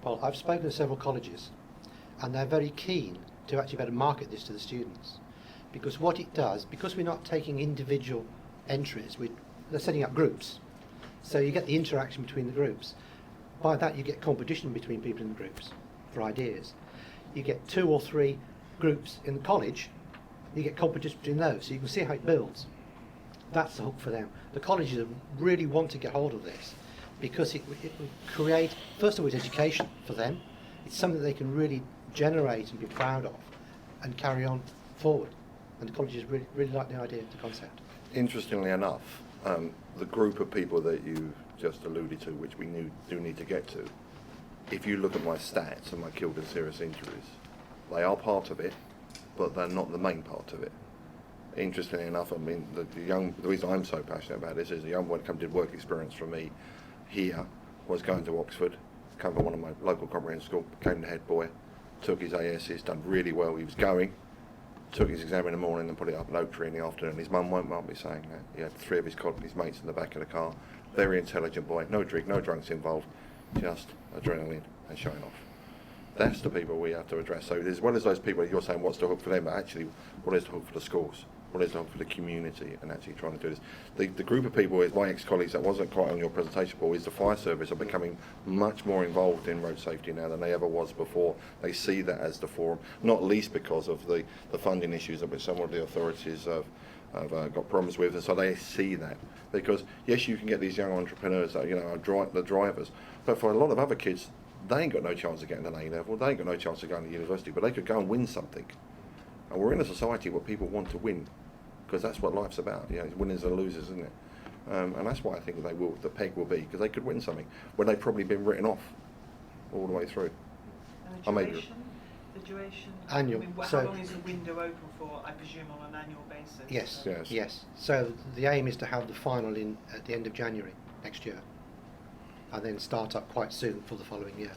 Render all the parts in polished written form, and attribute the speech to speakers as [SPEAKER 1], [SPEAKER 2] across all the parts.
[SPEAKER 1] Well, I've spoken to several colleges, and they're very keen to actually better market this to the students, because what it does, because we're not taking individual entries, they're setting up groups, so you get the interaction between the groups. By that you get competition between people in the groups for ideas. You get 2 or 3 groups in the college, you get competition between those, so you can see how it builds. That's the hook for them. The colleges really want to get hold of this, because it will create, first of all, it's education for them. It's something they can really generate and be proud of and carry on forward. And the colleges really like the idea, the concept.
[SPEAKER 2] Interestingly enough, the group of people that you just alluded to, which we do need to get to, if you look at my stats and my killed and serious injuries, they are part of it, but they're not the main part of it. Interestingly enough, I mean, the reason I'm so passionate about this is a young boy did work experience for me here, was going to Oxford, come from one of my local comprehensive schools, became the head boy, took his ASs, done really well. He was going, took his exam in the morning and put it up in Oak Tree in the afternoon. His mum won't mind me saying that. He had 3 of his mates in the back of the car. Very intelligent boy, no drink, no drunks involved, just adrenaline and showing off. That's the people we have to address. So as well as those people, you're saying what's the hook for them, but actually what is the hook for the schools? What is the hook for the community and actually trying to do this? The group of people, my ex-colleagues that wasn't quite on your presentation, Paul, is the fire service are becoming much more involved in road safety now than they ever was before. They see that as the forum, not least because of the funding issues that some of the authorities have got problems with, and so they see that. Because yes, you can get these young entrepreneurs that the drivers, but for a lot of other kids, they ain't got no chance of getting an A level, they ain't got no chance of going to university, but they could go and win something. And we're in a society where people want to win, because that's what life's about. It's winners and losers, isn't it? And that's why I think the peg will be, because they could win something when they've probably been written off all the way through.
[SPEAKER 3] And the duration?
[SPEAKER 1] Annual.
[SPEAKER 3] I mean, how long is the window open for, I presume, on an annual basis?
[SPEAKER 1] Yes. So the aim is to have the final at the end of January next year, and then start up quite soon for the following year.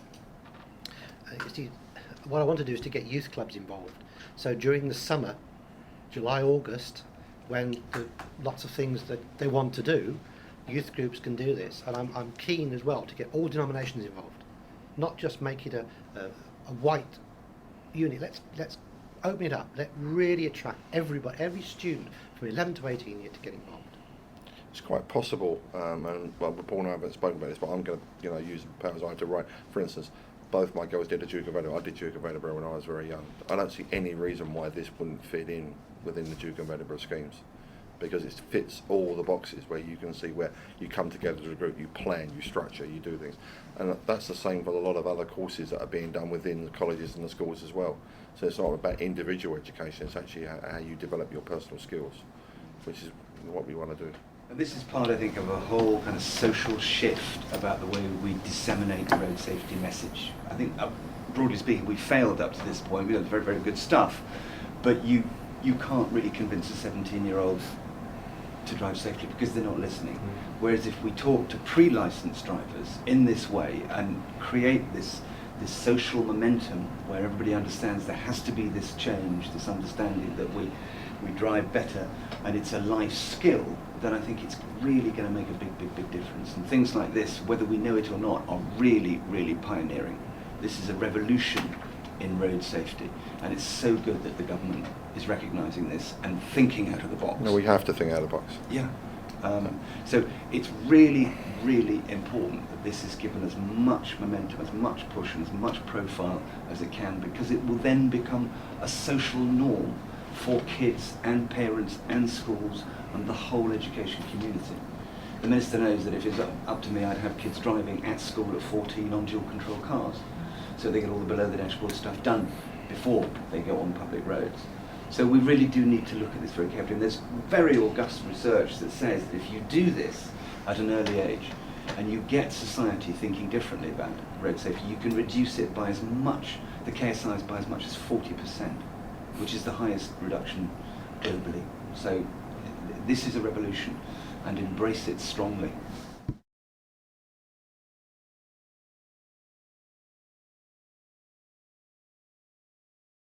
[SPEAKER 1] What I want to do is to get youth clubs involved. So during the summer, July, August, when lots of things that they want to do, youth groups can do this. And I'm keen as well to get all denominations involved, not just make it a white unit. Let's open it up. Let really attract everybody, every student from 11 to 18 years to get involved.
[SPEAKER 2] It's quite possible, and well, Paul and I haven't spoken about this, but I'm going to use the powers I have to write. For instance, both my girls did the Duke of Edinburgh. I did Duke of Edinburgh when I was very young. I don't see any reason why this wouldn't fit in within the Duke of Edinburgh schemes, because it fits all the boxes where you can see where you come together as a group, you plan, you structure, you do things. And that's the same for a lot of other courses that are being done within the colleges and the schools as well. So it's not about individual education, it's actually how you develop your personal skills, which is what we want to do.
[SPEAKER 4] And this is part, I think, of a whole kind of social shift about the way we disseminate the road safety message. I think, broadly speaking, we failed up to this point. We did very, very good stuff, but you can't really convince a 17-year-old to drive safely because they're not listening. Whereas if we talk to pre-licensed drivers in this way and create this social momentum where everybody understands there has to be this change, this understanding that we drive better and it's a life skill, then I think it's really going to make a big difference. And things like this, whether we know it or not, are really, really pioneering. This is a revolution in road safety, and it's so good that the government is recognising this and thinking out of the box.
[SPEAKER 2] No, we have to think out of the box.
[SPEAKER 4] Yeah. So it's really, really important that this is given as much momentum, as much push and as much profile as it can, because it will then become a social norm for kids and parents and schools and the whole education community. The Minister knows that if it's up to me, I'd have kids driving at school at 14 on dual control cars, so they get all the below the dashboard stuff done before they go on public roads. So we really do need to look at this very carefully. And there's very august research that says that if you do this at an early age and you get society thinking differently about road safety, you can reduce it by as much, the KSIs by as much as 40%, which is the highest reduction globally. So this is a revolution, and embrace it strongly.